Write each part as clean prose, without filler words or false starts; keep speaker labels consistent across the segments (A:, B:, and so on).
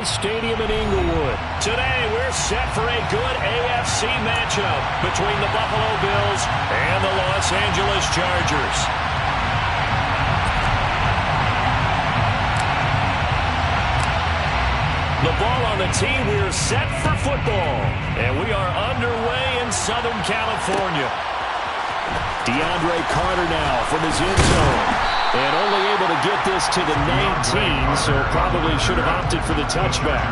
A: Stadium in Inglewood. Today we're set for a good AFC matchup between the Buffalo Bills and the Los Angeles Chargers. The ball on the tee, we're set for football. And we are underway in Southern California. DeAndre Carter now from his end zone. And only able to get this to the 19, so probably should have opted for the touchback.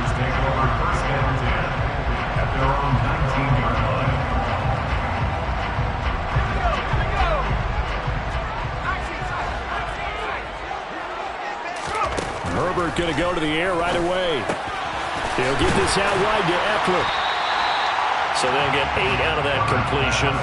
A: Herbert going to go to the air right away. He'll get this out wide to Eckler. So they'll get 8 out of that completion.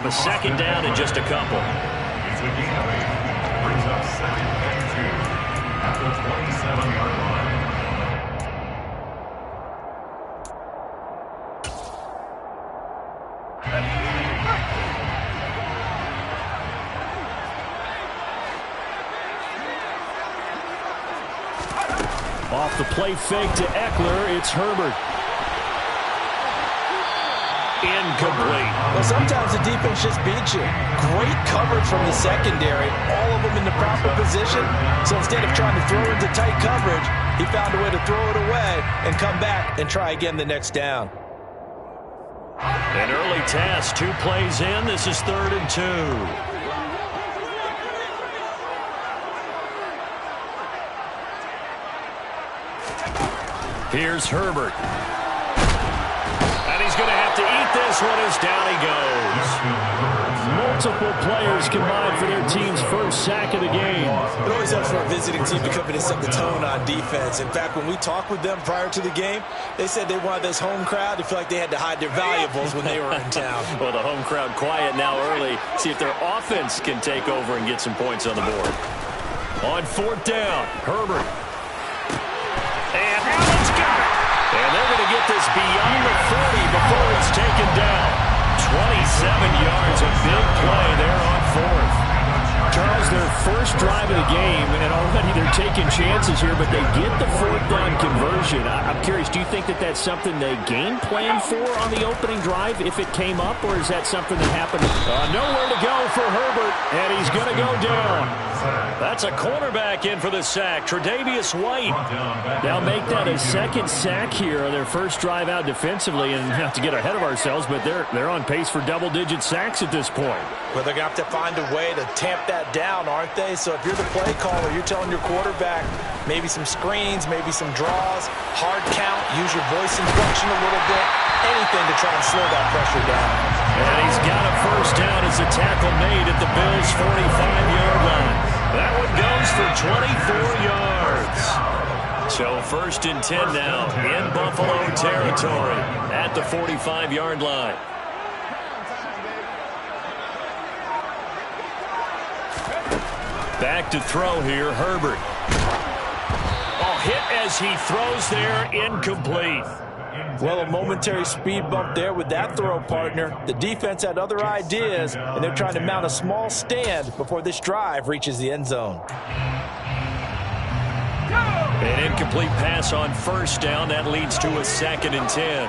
A: The second down in just a couple. Brings up 2nd and 2 at the 27-yard line. Off the play fake to Eckler, it's Herbert. Incomplete.
B: Well, sometimes the defense just beats you. Great coverage from the secondary. All of them in the proper position. So instead of trying to throw into tight coverage, he found a way to throw it away and come back and try again the next down.
A: An early task, 2 plays in. This is 3rd and 2. Here's Herbert. And he's going to have to eat this one as down he goes. Multiple players combined for their team's first sack of the game.
B: It always helps for a visiting team to come in and set the tone on defense. In fact, when we talked with them prior to the game, they said they wanted this home crowd to feel like they had to hide their valuables when they were in town.
A: Well, the home crowd quiet now early. See if their offense can take over and get some points on the board. On 4th down, Herbert. And Allen's got it. And they're going to get this beyond the 40 before it's taken down. 27 yards, a big play there on 4th. Charles, their first drive of the game, and already they're taking chances here, but they get the 4th down conversion. I'm curious, do you think that that's something they game plan for on the opening drive if it came up, or is that something that happened? Nowhere to go for Herbert, and he's going to go down. That's a cornerback in for the sack, Tre'Davious White. They'll make that a 2nd sack here on their first drive out defensively, and not to get ahead of ourselves, but they're on pace for double-digit sacks at this point.
B: Well, they're going to have to find a way to tamp that down, aren't they? So if you're the play caller, you're telling your quarterback maybe some screens, maybe some draws, hard count, use your voice inflection a little bit, anything to try and slow that pressure down.
A: And he's got a first down as a tackle made at the Bills' 45-yard line. That one goes for 24 yards. So 1st and 10 now in Buffalo territory at the 45-yard line. Back to throw here, Herbert. Oh, hit as he throws there, incomplete.
B: Well, a momentary speed bump there with that throw, partner. The defense had other ideas, and they're trying to mount a small stand before this drive reaches the end zone.
A: An incomplete pass on 1st down. That leads to a 2nd and 10.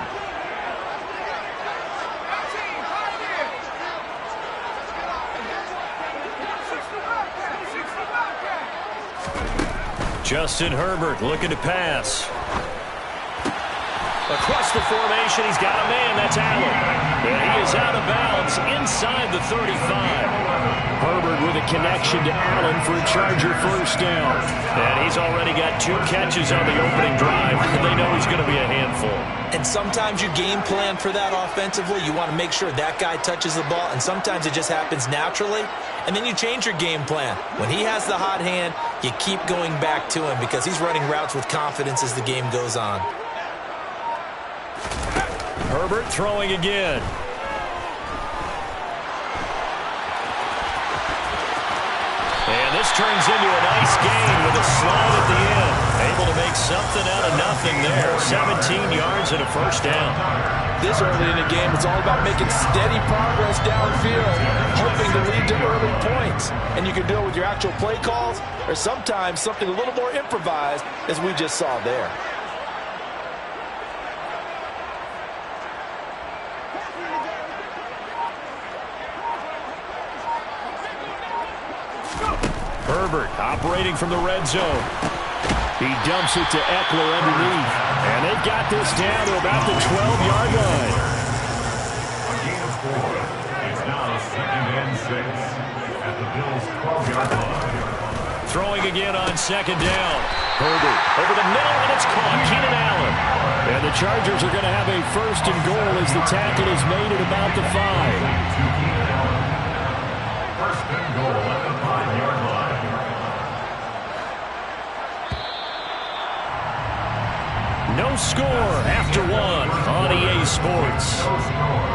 A: Justin Herbert looking to pass. Across the formation, he's got a man. That's Allen. And he is out of bounds inside the 35. Herbert with a connection to Allen for a Charger first down. And he's already got 2 catches on the opening drive. They know he's going to be a handful.
B: And sometimes you game plan for that offensively. You want to make sure that guy touches the ball, and sometimes it just happens naturally, and then you change your game plan. When he has the hot hand, you keep going back to him because he's running routes with confidence as the game goes on.
A: Herbert throwing again. And this turns into a nice gain with a slide at the end. Able to make something out of nothing there. 17 yards and a first down.
B: This early in the game, it's all about making steady progress downfield, hoping to lead to early points. And you can do it with your actual play calls or sometimes something a little more improvised, as we just saw there.
A: Herbert operating from the red zone. He dumps it to Eckler underneath. And they've got this down to about the 12-yard line.
C: A gain of 4. It's now 2nd and 6 at the Bills' 12-yard line.
A: Throwing again on 2nd down. Herbert over the middle, and it's caught. Keenan Allen. And the Chargers are going to have a 1st and goal as the tackle is made at about the 5.
C: 1st and goal at the 5-yard line.
A: No score after 1 on EA Sports.
C: No score.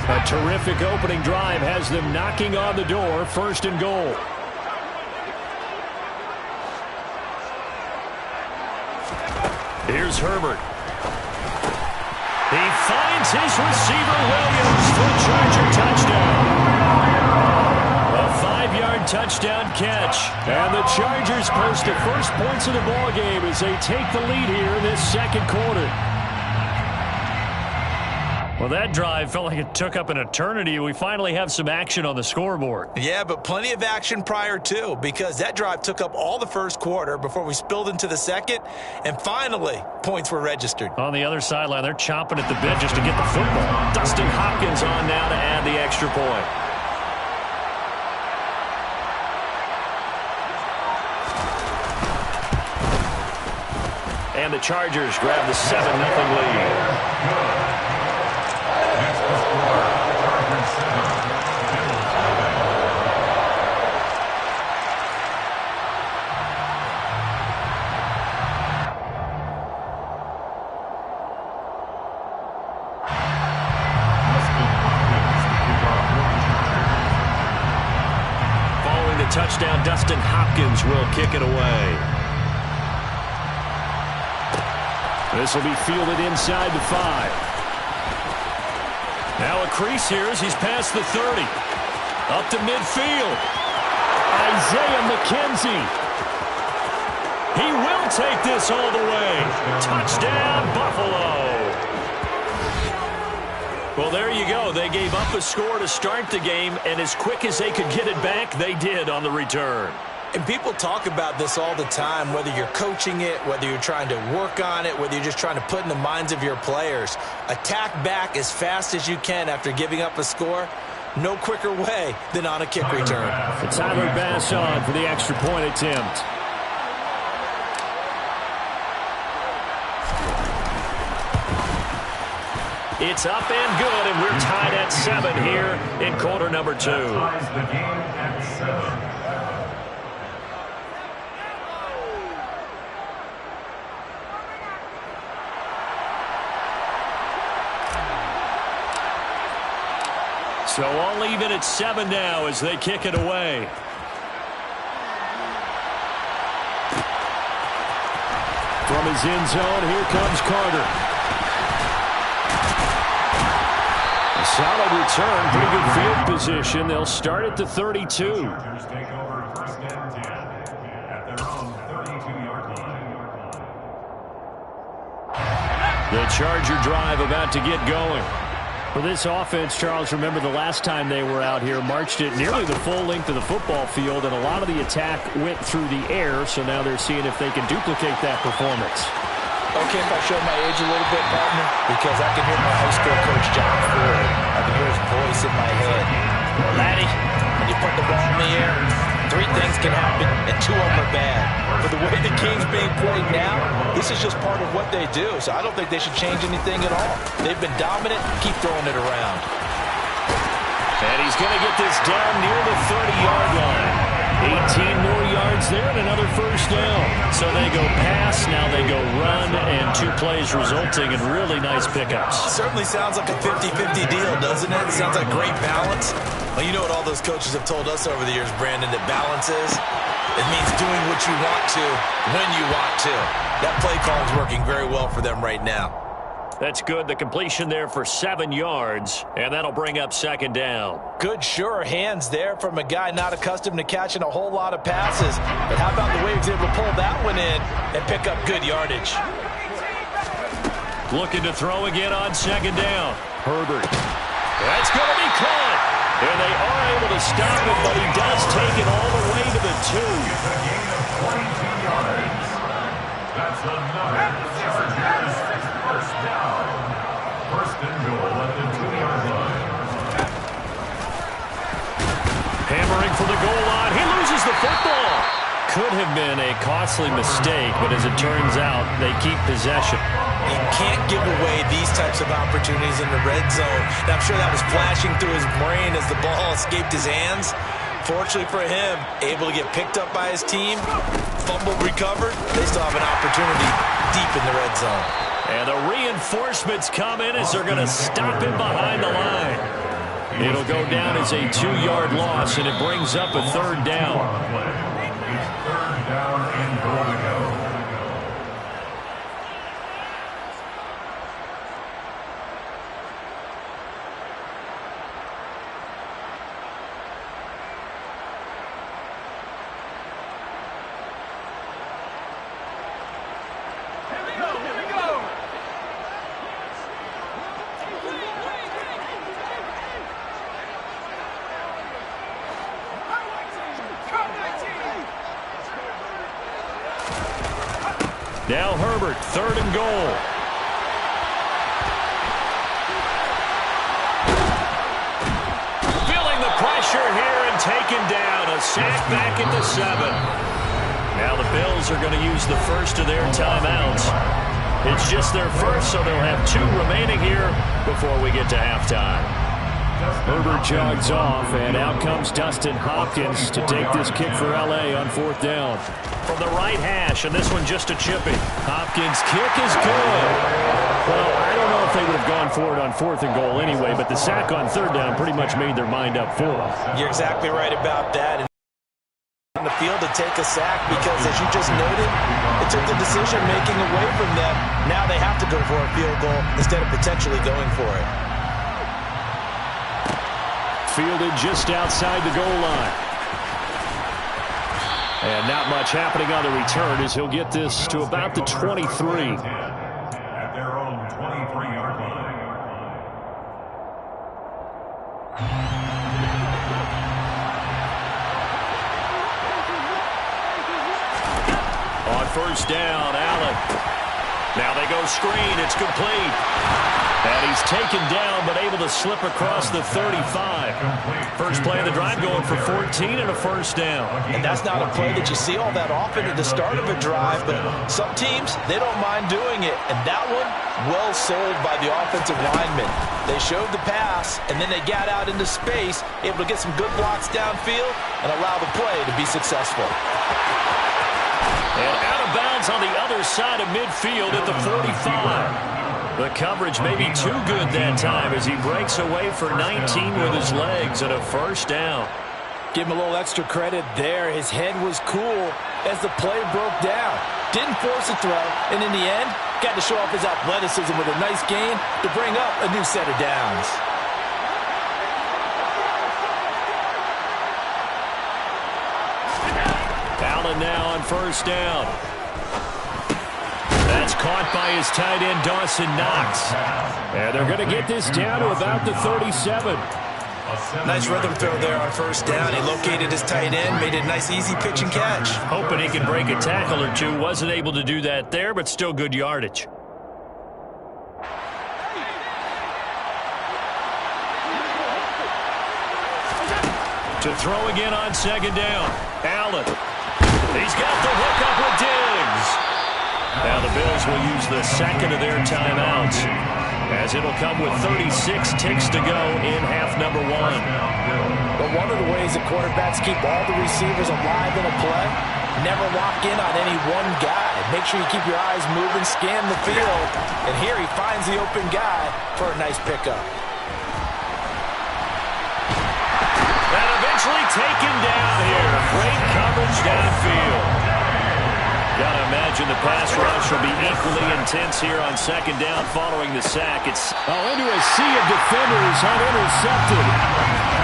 A: A terrific opening drive has them knocking on the door. 1st and goal. Here's Herbert. He finds his receiver Williams for a Charger touchdown. A 5-yard touchdown catch. And the Chargers post the first points of the ballgame as they take the lead here in this 2nd quarter. Well, that drive felt like it took up an eternity. We finally have some action on the scoreboard.
B: Yeah, but plenty of action prior to, because that drive took up all the 1st quarter before we spilled into the 2nd, and finally, points were registered.
A: On the other sideline, they're chomping at the bit just to get the football. Dustin Hopkins on now to add the extra point. And the Chargers grab the 7-0 lead. Following the touchdown, Dustin Hopkins will kick it away. This will be fielded inside the 5. Now a crease here as he's past the 30. Up to midfield. Isaiah McKenzie. He will take this all the way. Touchdown, Buffalo. Well, there you go. They gave up a score to start the game, and as quick as they could get it back, they did on the return.
B: And people talk about this all the time, whether you're coaching it, whether you're trying to work on it, whether you're just trying to put in the minds of your players. Attack back as fast as you can after giving up a score. No quicker way than on a kick return.
A: Tyler Bass on for the extra point attempt. It's up and good, and we're tied at 7 here in quarter number 2.
C: That ties the game at 7.
A: So all even at 7 now as they kick it away. From his end zone, here comes Carter. A Solid return, pretty good field position. They'll start at the 32.
C: Chargers take over first and 10 at their own 32-yard line.
A: The Charger drive about to get going. For this offense, Charles, remember the last time they were out here, marched it nearly the full length of the football field, and a lot of the attack went through the air, so now they're seeing if they can duplicate that performance.
B: Okay, if I show my age a little bit, partner, because I can hear my high school coach, John Ford. I can hear his voice in my head. Laddie, when you put the ball in the air, 3 things can happen, and 2 of them are bad. But the way the game's being played now, this is just part of what they do. So I don't think they should change anything at all. They've been dominant. Keep throwing it around.
A: And he's going to get this down near the 30-yard line. 18 more yards there and another first down. So they go pass, now they go run, and 2 plays resulting in really nice pickups.
B: Certainly sounds like a 50-50 deal, doesn't it? Sounds like great balance. Well, you know what all those coaches have told us over the years, Brandon, that balance is? It means doing what you want to, when you want to. That play call is working very well for them right now.
A: That's good. The completion there for 7 yards, and that'll bring up second down.
B: Good, sure hands there from a guy not accustomed to catching a whole lot of passes. But how about the way he was able to pull that one in and pick up good yardage?
A: Looking to throw again on second down. Herbert. That's going to be caught. And they are able to stop him, but he does take it all the way to the 2.
C: It's a gain of 22 yards. That's another Chargers first down. First and goal at the 2-yard line.
A: Hammering for the goal line. He loses the football. Could have been a costly mistake, but as it turns out, they keep possession.
B: You can't give away these types of opportunities in the red zone. Now, I'm sure that was flashing through his brain as the ball escaped his hands. Fortunately for him, able to get picked up by his team, fumbled, recovered. They still have an opportunity deep in the red zone.
A: And the reinforcements come in as they're going to stop him behind the line. It'll go down as a 2-yard loss, and it brings up a third down.
C: It's third down and goal to go.
A: Now Herbert, third and goal. Feeling the pressure here and taken down. A sack back at the 7. Now the Bills are going to use the first of their timeouts. It's just their first, so they'll have 2 remaining here before we get to halftime. Herbert jogs off, and out comes Dustin Hopkins to take this kick for L.A. on 4th down. From the right hash, and this one just a chipping. Hopkins' kick is good. Well, I don't know if they would have gone for it on 4th and goal anyway, but the sack on 3rd down pretty much made their mind up for it.
B: You're exactly right about that. And on the field to take a sack because, as you just noted, it took the decision-making away from them. Now they have to go for a field goal instead of potentially going for it.
A: Fielded just outside the goal line. And not much happening on the return as he'll get this to about the 23.
C: At their own 23-yard line.
A: On first down, Allen. Now they go screen. It's complete. And he's taken down, but able to slip across the 35. First play of the drive going for 14 and a first down.
B: And that's not a play that you see all that often at the start of a drive, but some teams, they don't mind doing it. And that one, well sold by the offensive lineman. They showed the pass, and then they got out into space, able to get some good blocks downfield and allow the play to be successful.
A: And out of bounds on the other side of midfield at the 45. The coverage may be too good that time as he breaks away for 19 with his legs and a first down.
B: Give him a little extra credit there. His head was cool as the play broke down. Didn't force a throw, and in the end, got to show off his athleticism with a nice gain to bring up a new set of downs.
A: Allen now on first down. That's caught by his tight end, Dawson Knox. And they're going to get this down to about the 37.
B: Nice rhythm throw there on first down. He located his tight end, made it a nice easy pitch and catch.
A: Hoping he can break a tackle or two. Wasn't able to do that there, but still good yardage. To throw again on second down. Allen. He's got the hook up with Diggs. Now the Bills will use the second of their timeouts, as it'll come with 36 ticks to go in half number one.
B: But one of the ways that quarterbacks keep all the receivers alive in a play, never lock in on any one guy. Make sure you keep your eyes moving, scan the field. And here he finds the open guy for a nice pickup.
A: And eventually taken down here. Great coverage downfield. Gotta imagine the pass rush will be equally intense here on second down following the sack. It's into a sea of defenders unintercepted.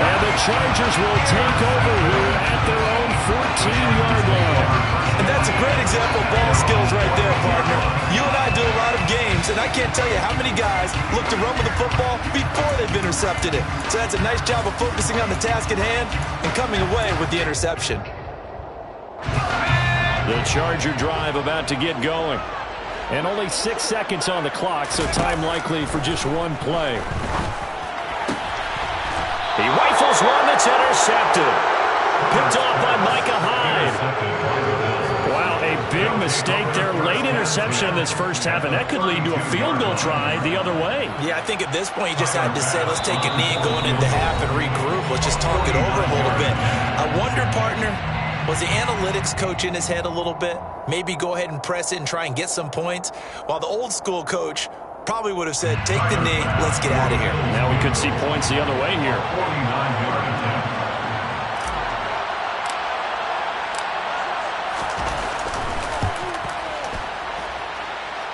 A: And the Chargers will take over here at their own 14-yard line.
B: And that's a great example of ball skills right there, partner. You and I do a lot of games, and I can't tell you how many guys look to run with the football before they've intercepted it. So that's a nice job of focusing on the task at hand and coming away with the interception.
A: The Charger drive about to get going. And only 6 seconds on the clock, so time likely for just one play. He rifles one that's intercepted. Picked off by Micah Hyde. Wow, a big mistake there. Late interception in this first half, and that could lead to a field goal try the other way.
B: Yeah, I think at this point you just had to say, let's take a knee going into half and regroup. Let's just talk it over a little bit. I wonder, partner, was the analytics coach in his head a little bit? Maybe go ahead and press it and try and get some points? While the old school coach probably would have said, take the knee, let's get out of here.
A: Now we could see points the other way here.
C: 49-yard attempt.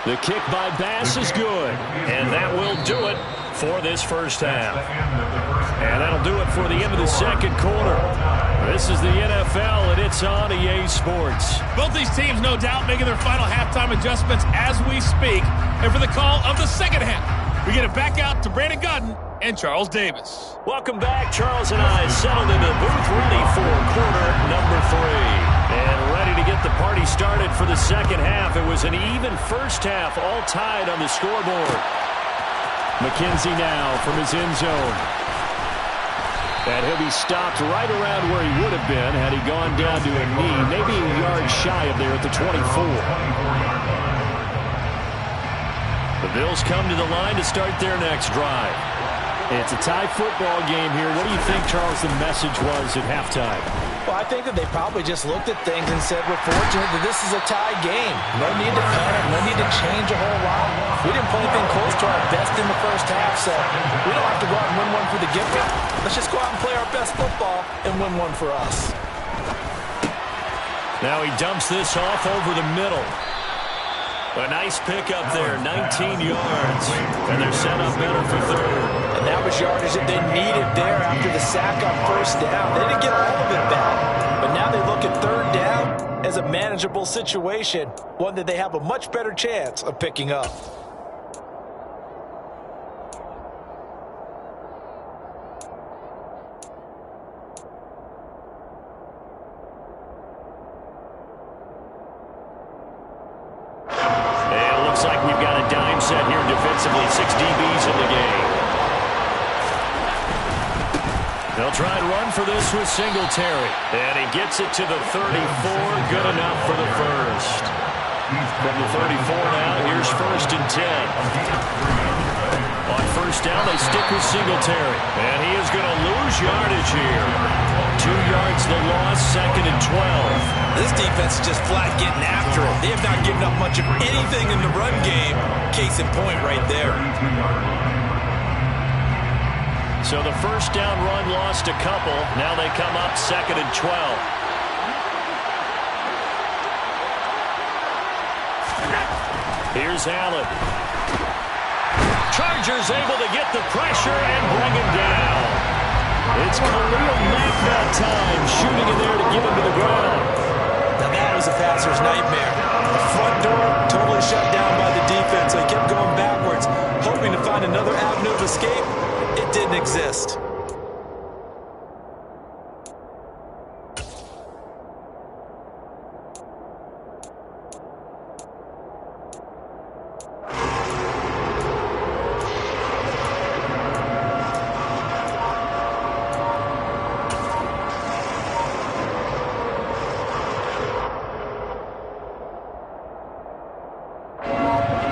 A: The kick by Bass is good, and that will do it for this first half. And that'll do it for the end of the second quarter. This is the NFL, and it's on EA Sports.
D: Both these teams, no doubt, making their final halftime adjustments as we speak. And for the call of the second half, we get it back out to Brandon Godden and Charles Davis.
A: Welcome back. Charles and I settled into the booth, ready for quarter number 3. And ready to get the party started for the second half. It was an even first half, all tied on the scoreboard. McKenzie now from his end zone. And he'll be stopped right around where he would have been had he gone down to a knee, maybe a yard shy of there at the 24. The Bills come to the line to start their next drive. It's a tie football game here. What do you think, Charles, the message was at halftime?
B: Well, I think that they probably just looked at things and said, we're fortunate that this is a tie game. No need to panic, no need to change a whole lot. We didn't play anything close to our best in the first half, so we don't have to go out and win one for the giver. Let's just go out and play our best football and win one for us.
A: Now he dumps this off over the middle. A nice pickup there, 19 yards. And they're set up better for third.
B: And that was yardage that they needed there after the sack on first down. They didn't get all of it back. But now they look at third down as a manageable situation, one that they have a much better chance of picking up.
A: Set here defensively, 6 DBs in the game. They'll try and run for this with Singletary. And he gets it to the 34. Good enough for the first. From the 34 now, here's 1st and 10. On first down, they stick with Singletary. And he is going to lose yardage here. 2 yards the loss, 2nd and 12.
B: This defense is just flat getting after it. They have not given up much of anything in the run game. Case in point right there.
A: So the first down run lost a couple. Now they come up 2nd and 12. Here's Allen. Chargers able to get the pressure and bring him down. It's Khalil Mack that time, shooting in there to get him to the ground.
B: Now that nightmare. The front door totally shut down by the defense, so he kept going backwards, hoping to find another avenue of escape. It didn't exist.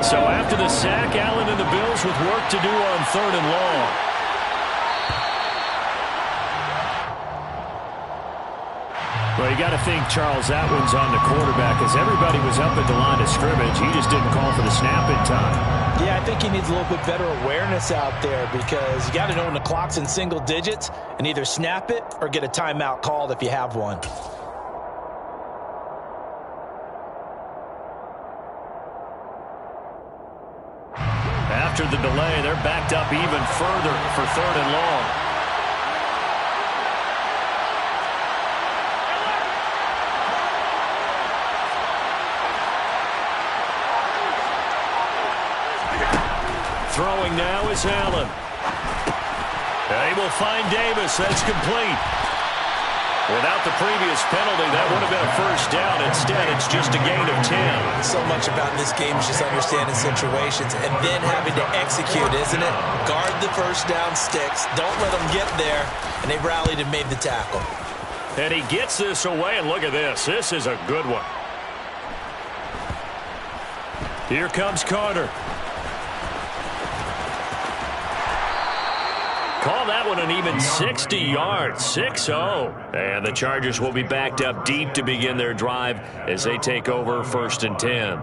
A: So after the sack, Allen and the Bills with work to do on 3rd and long. Well, you got to think, Charles, that one's on the quarterback as everybody was up at the line of scrimmage. He just didn't call for the snap in time.
B: Yeah, I think he needs a little bit better awareness out there because you got to know when the clock's in single digits and either snap it or get a timeout called if you have one.
A: After the delay, they're backed up even further for 3rd and long. Throwing now is Allen. They will find Davis. That's complete. Without the previous penalty, that would have been a first down. Instead, it's just a gain of 10.
B: So much about this game is just understanding situations and then having to execute, isn't it? Guard the first down sticks. Don't let them get there. And they rallied and made the tackle.
A: And he gets this away, and look at this. This is a good one. Here comes Carter. Call that one an even 60 yards, 6-0. And the Chargers will be backed up deep to begin their drive as they take over 1st and 10.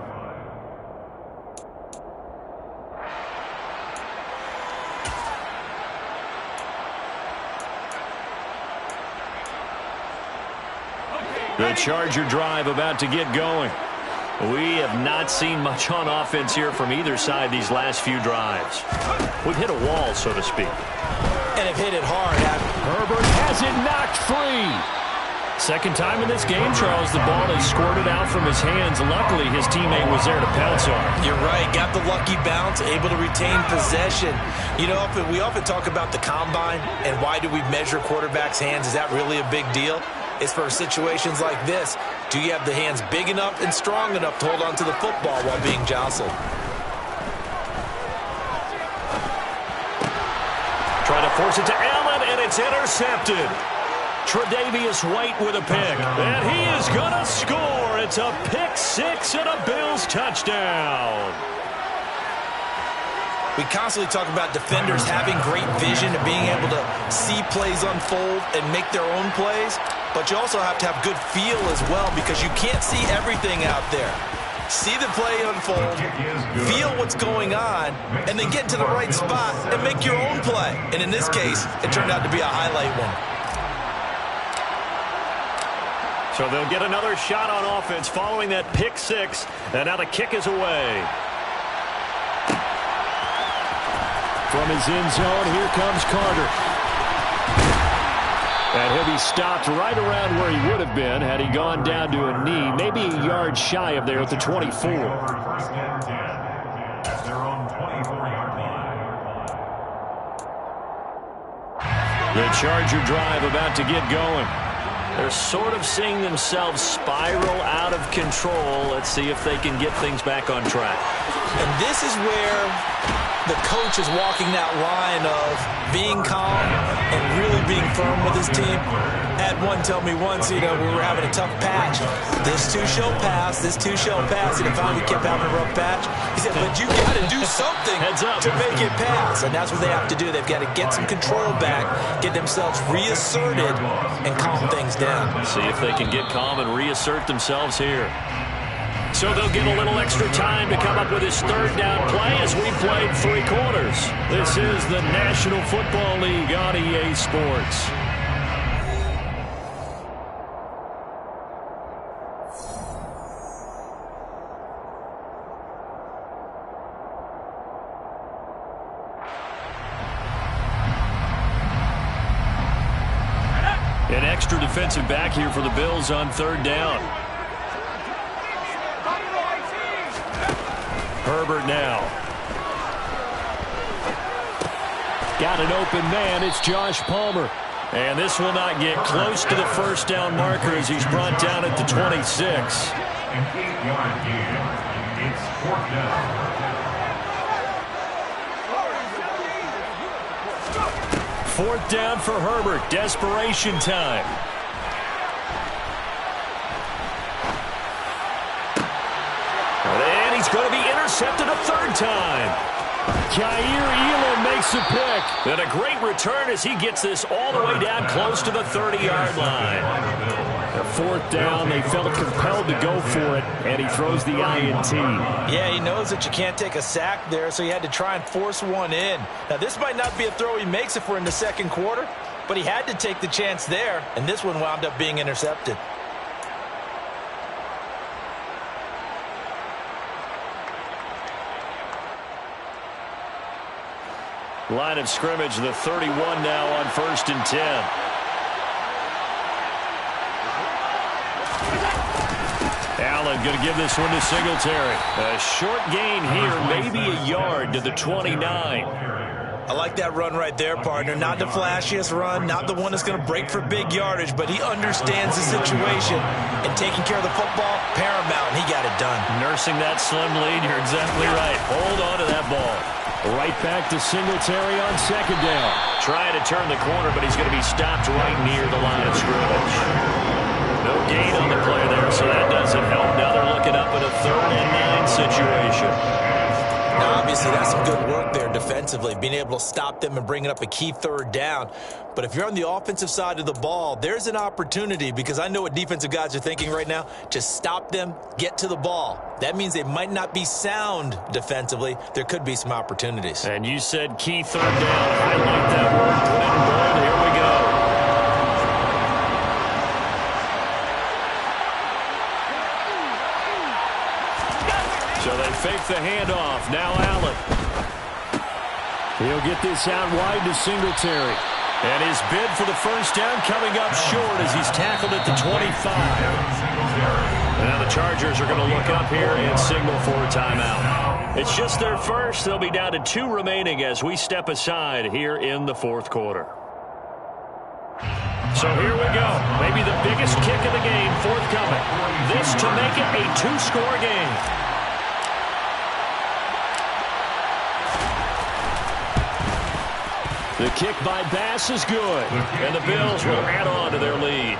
A: The Charger drive about to get going. We have not seen much on offense here from either side these last few drives. We've hit a wall, so to speak.
B: And have hit it hard.
A: Herbert has it knocked free. Second time in this game, Charles, the ball has squirted out from his hands. Luckily, his teammate was there to pounce on it.
B: You're right. Got the lucky bounce, able to retain possession. You know, we often talk about the combine and why do we measure quarterbacks' hands. Is that really a big deal? It's for situations like this. Do you have the hands big enough and strong enough to hold on to the football while being jostled?
A: Try to force it to Allen, and it's intercepted. Tre'Davious White with a pick, and he is going to score. It's a pick six and a Bills touchdown.
B: We constantly talk about defenders having great vision and being able to see plays unfold and make their own plays, but you also have to have good feel as well because you can't see everything out there. See the play unfold, feel what's going on, and then get to the right spot and make your own play. And in this case, it turned out to be a highlight one.
A: So they'll get another shot on offense following that pick six, and now the kick is away. From his end zone, here comes Carter. And he'll be stopped right around where he would have been had he gone down to a knee, maybe a yard shy of there at the 24.
C: First and 10 at their own 24-yard line.
A: The Charger drive about to get going. They're sort of seeing themselves spiral out of control. Let's see if they can get things back on track.
B: And this is where the coach is walking that line of being calm and really being firm with his team. Had one tell me once, you know, we were having a tough patch. This too shall pass, this too shall pass. And finally we kept having a rough patch. He said, but you got to do something to make it pass. And that's what they have to do. They've got to get some control back, get themselves reasserted, and calm things down.
A: See if they can get calm and reassert themselves here. So they'll get a little extra time to come up with his third down play as we played 3 quarters. This is the National Football League on EA Sports. An extra defensive back here for the Bills on 3rd down. Herbert now. Got an open man. It's Josh Palmer. And this will not get close to the first down marker as he's brought down at the 26.
C: An 8-yard gain. It's 4th down.
A: 4th down for Herbert. Desperation time. And he's going to be intercepted a 3rd time. Jair Elam makes a pick. And a great return as he gets this all the way down close to the 30-yard line. A 4th down, they felt compelled to go for it, and he throws the INT.
B: Yeah, he knows that you can't take a sack there, so he had to try and force one in. Now, this might not be a throw he makes if we're in the 2nd quarter, but he had to take the chance there, and this one wound up being intercepted.
A: Line of scrimmage, the 31 now on 1st and 10. Allen going to give this one to Singletary. A short gain here, maybe a yard to the 29.
B: I like that run right there, partner. Not the flashiest run, not the one that's going to break for big yardage, but he understands the situation, and taking care of the football, paramount, and he got it done.
A: Nursing that slim lead, you're exactly right. Hold on to that ball. Right back to Singletary on 2nd down. Trying to turn the corner, but he's going to be stopped right near the line of scrimmage. No gain on the play there, so that doesn't help. Now they're looking up at a 3rd and 9 situation.
B: Now, obviously, that's some good work there defensively, being able to stop them and bringing up a key 3rd down. But if you're on the offensive side of the ball, there's an opportunity, because I know what defensive guys are thinking right now. Just stop them, get to the ball. That means they might not be sound defensively. There could be some opportunities.
A: And you said key 3rd down. I like that word. Put it in bold. Here we go. So they fake the handoff. Now Allen. He'll get this out wide to Singletary. And his bid for the 1st down coming up short as he's tackled at the 25. And now the Chargers are going to look up here and signal for a timeout. It's just their first. They'll be down to 2 remaining as we step aside here in the 4th quarter. So here we go. Maybe the biggest kick of the game forthcoming. This to make it a 2-score game. The kick by Bass is good, and the Bills will add on to their lead.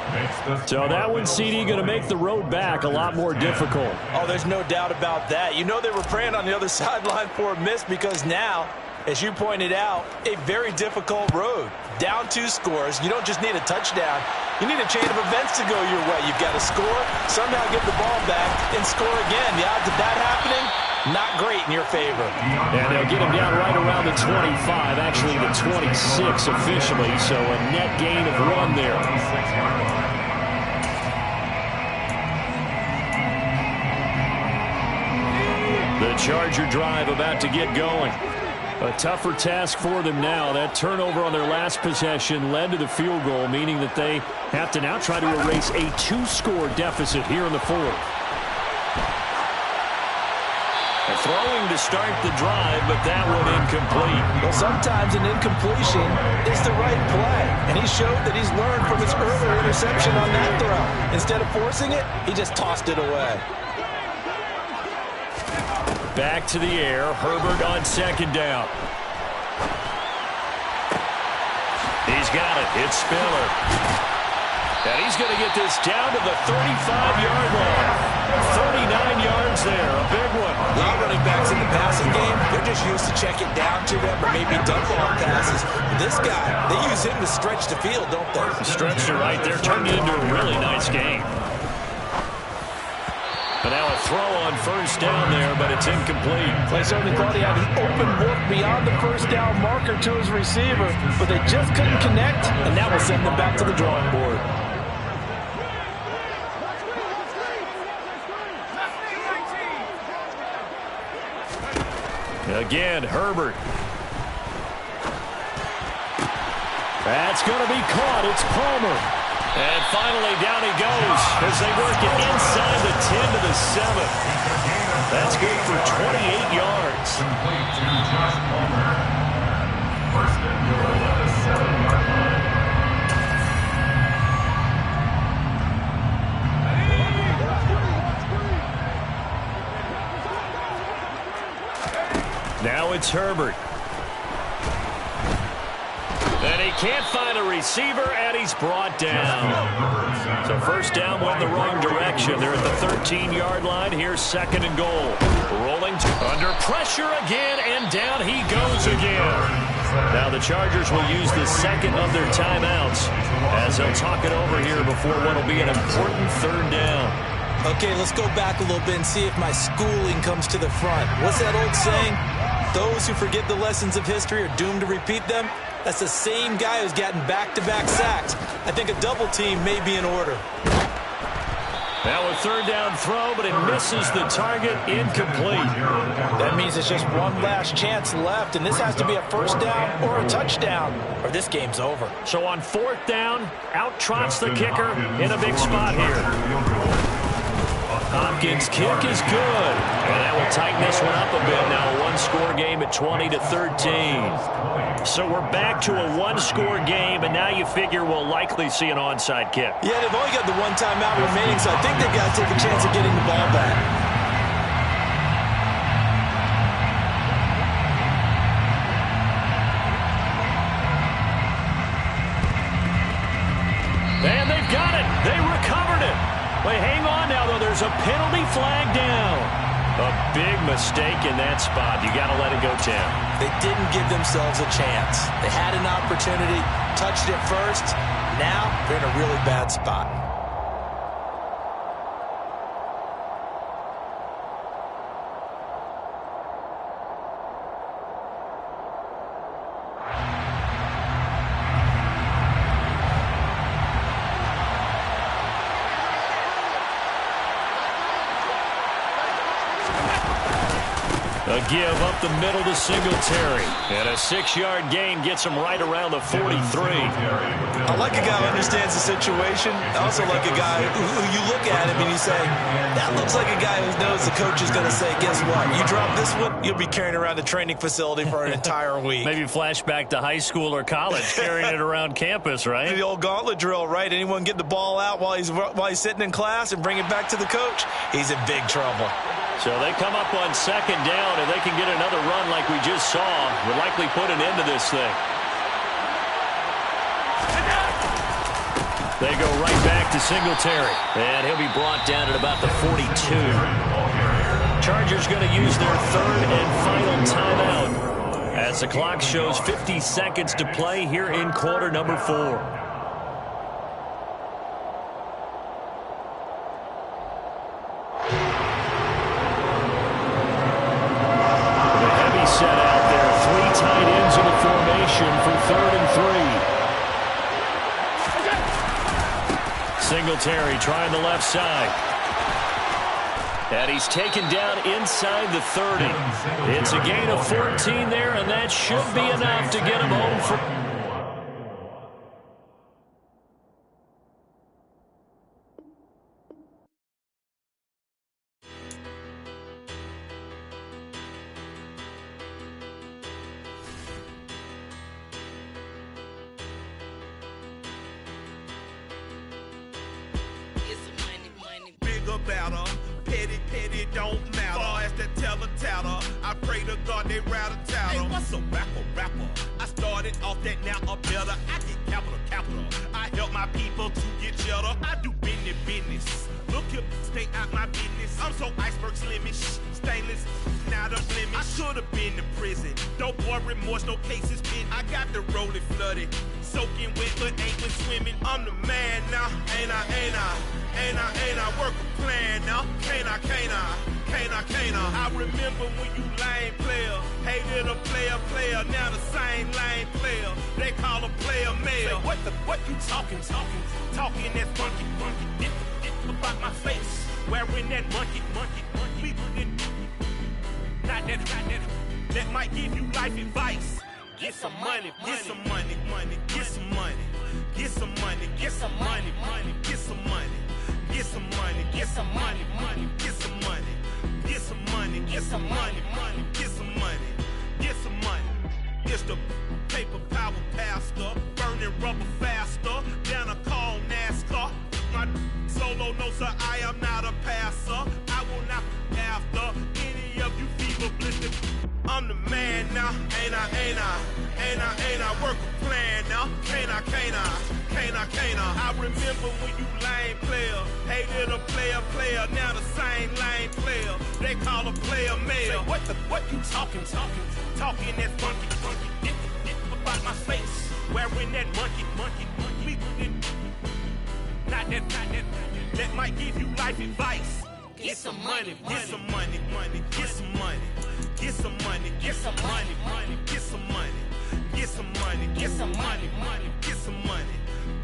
A: So that one, CD, going to make the road back a lot more difficult.
B: Oh, there's no doubt about that. You know they were praying on the other sideline for a miss, because now, as you pointed out, a very difficult road. Down 2 scores. You don't just need a touchdown. You need a chain of events to go your way. You've got to score, somehow get the ball back, and score again. The odds of that happening, not great in your favor.
A: And they'll get him down right around the 25, actually the 26 officially, so a net gain of 1 there. The Charger drive about to get going. A tougher task for them now. That turnover on their last possession led to the field goal, meaning that they have to now try to erase a 2-score deficit here in the 4th. Throwing to start the drive, but that one incomplete.
B: Well, sometimes an incompletion is the right play, and he showed that he's learned from his earlier interception on that throw. Instead of forcing it, he just tossed it away.
A: Back to the air. Herbert on 2nd down. He's got it. It's Spiller. And he's going to get this down to the 35-yard line. 39 yards there. A big one.
B: A lot of running backs in the passing game, they're just used to check it down to them or maybe dump off passes. This guy, they use him to stretch the field, don't they?
A: Stretch to right there. Turned it into a really nice game. And now a throw on 1st down there, but it's incomplete.
B: They certainly thought he had an open look beyond the 1st down marker to his receiver, but they just couldn't connect, and that will send them back to the drawing board.
A: Again, Herbert. That's going to be caught. It's Palmer. And finally, down he goes as they work it inside the 10 to the 7. That's good for 28 Now it's Herbert. And he can't find a receiver, and he's brought down. So first down went the wrong direction. They're at the 13-yard line. Here's second and goal. Rolling under pressure again, and down he goes again. Now the Chargers will use the second of their timeouts as they'll talk it over here before what will be an important third down.
B: Okay, let's go back a little bit and see if my schooling comes to the front. What's that old saying? Those who forget the lessons of history are doomed to repeat them. That's the same guy who's gotten back-to-back sacks. I think a double team may be in order.
A: Now a third down throw, but it misses the target, incomplete.
B: That means it's just one last chance left, and this has to be a first down or a touchdown, or this game's over.
A: So on fourth down, out trots the kicker in a big spot here. Hopkins' kick is good. And that will tighten this one up a bit. Now a one-score game at 20-13. So we're back to a one-score game, and now you figure we'll likely see an onside kick.
B: Yeah, they've only got the one timeout remaining, so I think they've got to take a chance of getting the ball back.
A: And they've got it. They recovered it. Wait, hang on now, though. There's a penalty flag down. A big mistake in that spot. You got to let it go, Tim.
B: They didn't give themselves a chance. They had an opportunity, touched it first. Now they're in a really bad spot.
A: A give up the middle to Singletary. And a 6-yard gain gets him right around the 43.
B: I like a guy who understands the situation. I also like a guy who you look at him and you say, that looks like a guy who knows the coach is going to say, guess what? You drop this one, you'll be carrying around the training facility for an entire week.
A: Maybe flashback to high school or college, carrying it around campus, right?
B: The old gauntlet drill, right? Anyone get the ball out while he's sitting in class and bring it back to the coach? He's in big trouble.
A: So they come up on second down, and they can get another run like we just saw. Would likely put an end to this thing. They go right back to Singletary. And he'll be brought down at about the 42. Chargers going to use their third and final timeout as the clock shows 50 seconds to play here in quarter number 4. Set out there, 3 tight ends in the formation for 3rd and 3. Singletary trying the left side. And he's taken down inside the 30. It's a gain of 14 there, and that should be enough to get him home for...
E: Better, petty, don't matter. Far as the teller, I pray to God they rattle tattle. Hey, what's a rapper? I started off that, now I'm better. I get capital. I help my people to get cheddar. I do business. Look here, stay out my business. I'm so iceberg slimish, stainless, not a blemish. I should have been to prison. Don't boy remorse, no cases been. I got the rolling flooded, soaking wet, but ain't been swimming. I'm the man now, ain't I? Work a plan now, can't I? I remember when you lame player, hated a player, now the same lame player. They call a player mayor. Say, what you talking that funky, about my face, wearing that monkey, not that might give you life advice. Get some money, get some money, get some money, get some money, get some money, get some money. Get some money, get some money, get some money, get some money, get some money, get some money, get some money. It's the paper power pastor, burning rubber faster than a call NASCAR. My solo no sir, I am not a passer. I will not after any of you fever blistered. I'm the man Ain't I work a plan now? Can't I? I remember when you lame player, hated a player, now the same lame player. They call a player mayor. What you talking? Talking that funky. It about my face, wearing that monkey. Not that. That might give you life advice. Get some money. Get some money. Get some money. Get some money. Get some money. Get some money. Get some money. Get some money. Get some money.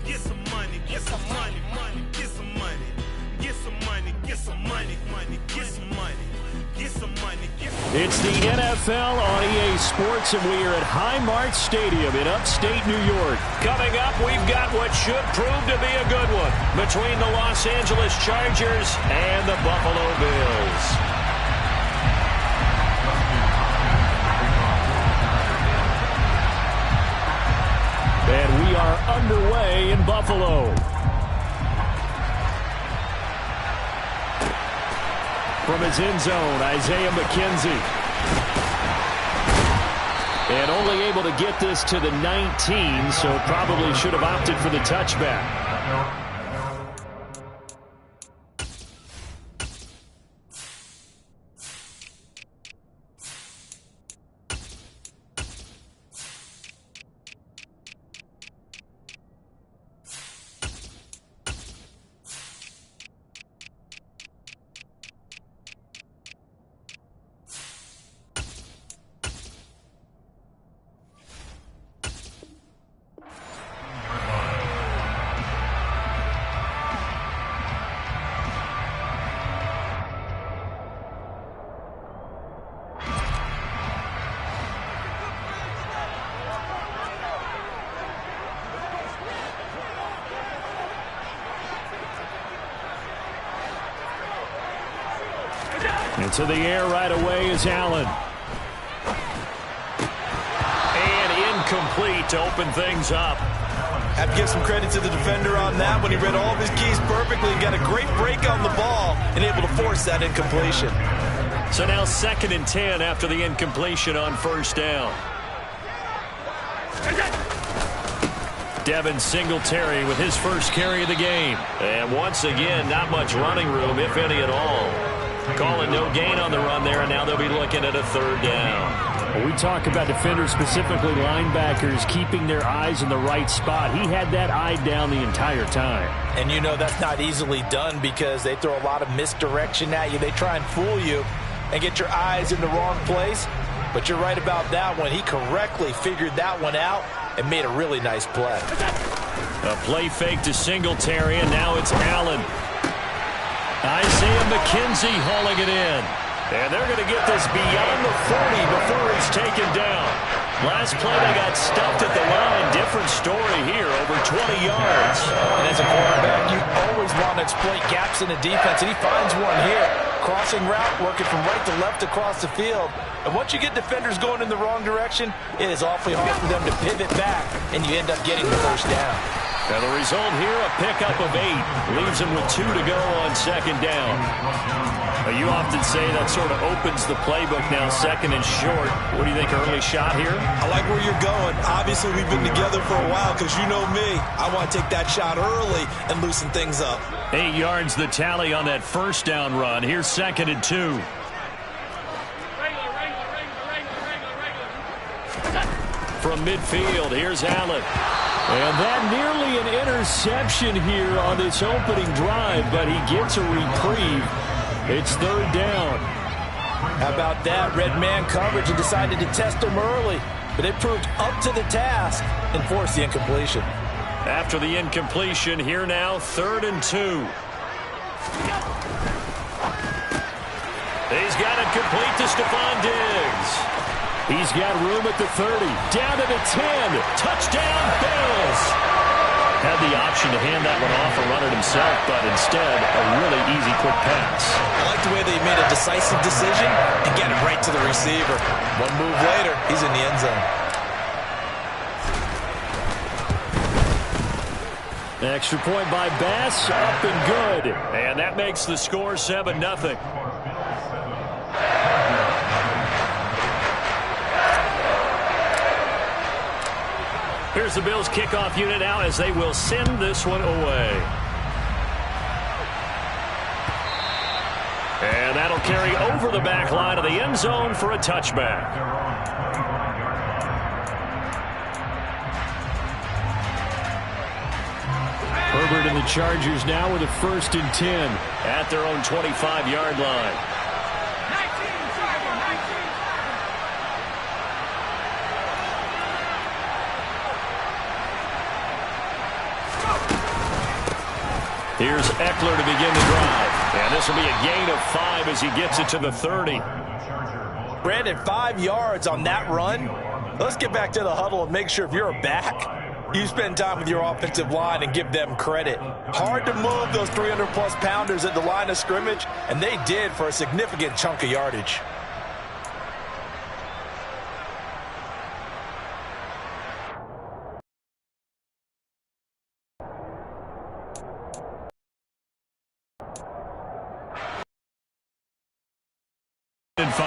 E: Get some money. Get some money. Get some money. Get some money. Get some money. Get some money. Get some money.
A: It's the NFL on EA Sports, and we are at Highmark Stadium in upstate New York. Coming up, we've got what should prove to be a good one between the Los Angeles Chargers and the Buffalo Bills. And we are underway in Buffalo. From his end zone, Isaiah McKenzie. And only able to get this to the 19, so probably should have opted for the touchback. Into the air right away is Allen. And incomplete to open things up.
B: Have to give some credit to the defender on that when he read all of his keys perfectly and got a great break on the ball and able to force that incompletion.
A: So now 2nd and 10 after the incompletion on first down. Devin Singletary with his first carry of the game. And once again, not much running room, if any at all. Calling no gain on the run there, and now they'll be looking at a 3rd down.
F: When we talk about defenders, specifically linebackers, keeping their eyes in the right spot. He had that eye down the entire time.
B: And you know that's not easily done because they throw a lot of misdirection at you. They try and fool you and get your eyes in the wrong place. But you're right about that one. He correctly figured that one out and made a really nice play.
A: A play fake to Singletary, and now it's Allen. Isaiah McKenzie hauling it in. And they're going to get this beyond the 40 before it's taken down. Last play, they got stuffed at the line. Different story here, over 20 yards.
B: And as a quarterback, you always want to exploit gaps in the defense, and he finds one here. Crossing route, working from right to left across the field. And once you get defenders going in the wrong direction, it is awfully hard for them to pivot back, and you end up getting the first down.
A: Now the result here, a pickup of 8. Leaves him with 2 to go on 2nd down. You often say that sort of opens the playbook now, 2nd and short. What do you think, early shot here?
G: I like where you're going. Obviously, we've been together for a while because you know me. I want to take that shot early and loosen things up.
A: 8 yards the tally on that first down run. Here's 2nd and 2. From midfield, here's Allen. And that nearly an interception here on this opening drive, but he gets a reprieve. It's 3rd down.
B: How about that? Red man coverage and decided to test him early, but it proved up to the task and forced the incompletion.
A: After the incompletion, here now, 3rd and 2. He's got it complete to Stephon Diggs. He's got room at the 30, down to the 10. Touchdown, Bills. Had the option to hand that one off or run it himself, but instead, a really easy quick pass.
G: I like the way they made a decisive decision and get it right to the receiver. One move later, he's in the end zone.
A: Extra point by Bass, up and good. And that makes the score 7-0.
F: Here's the Bills kickoff unit now as they will send this one away. And that'll carry over the back line of the end zone for a touchback. Herbert and the Chargers now with a 1st and 10 at their own 25-yard line. Here's Eckler to begin the drive. And this will be a gain of 5 as he gets it to the 30.
B: Brandon, 5 yards on that run. Let's get back to the huddle and make sure if you're a back, you spend time with your offensive line and give them credit. Hard to move those 300-plus pounders at the line of scrimmage, and they did for a significant chunk of yardage.
F: And 5.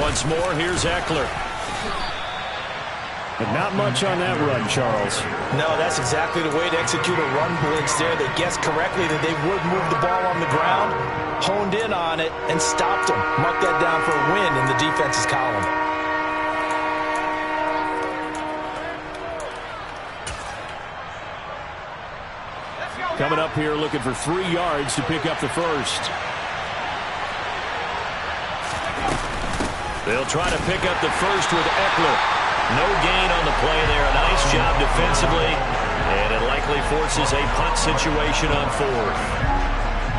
F: Once more, here's Eckler. But not much on that run, Charles.
B: No, that's exactly the way to execute a run blitz there. They guessed correctly that they would move the ball on the ground, honed in on it, and stopped them. Mark that down for a win in the defense's column.
F: Coming up here looking for 3 yards to pick up the first. They'll try to pick up the first with Eckler. No gain on the play there. A nice job defensively. And it likely forces a punt situation on 4th.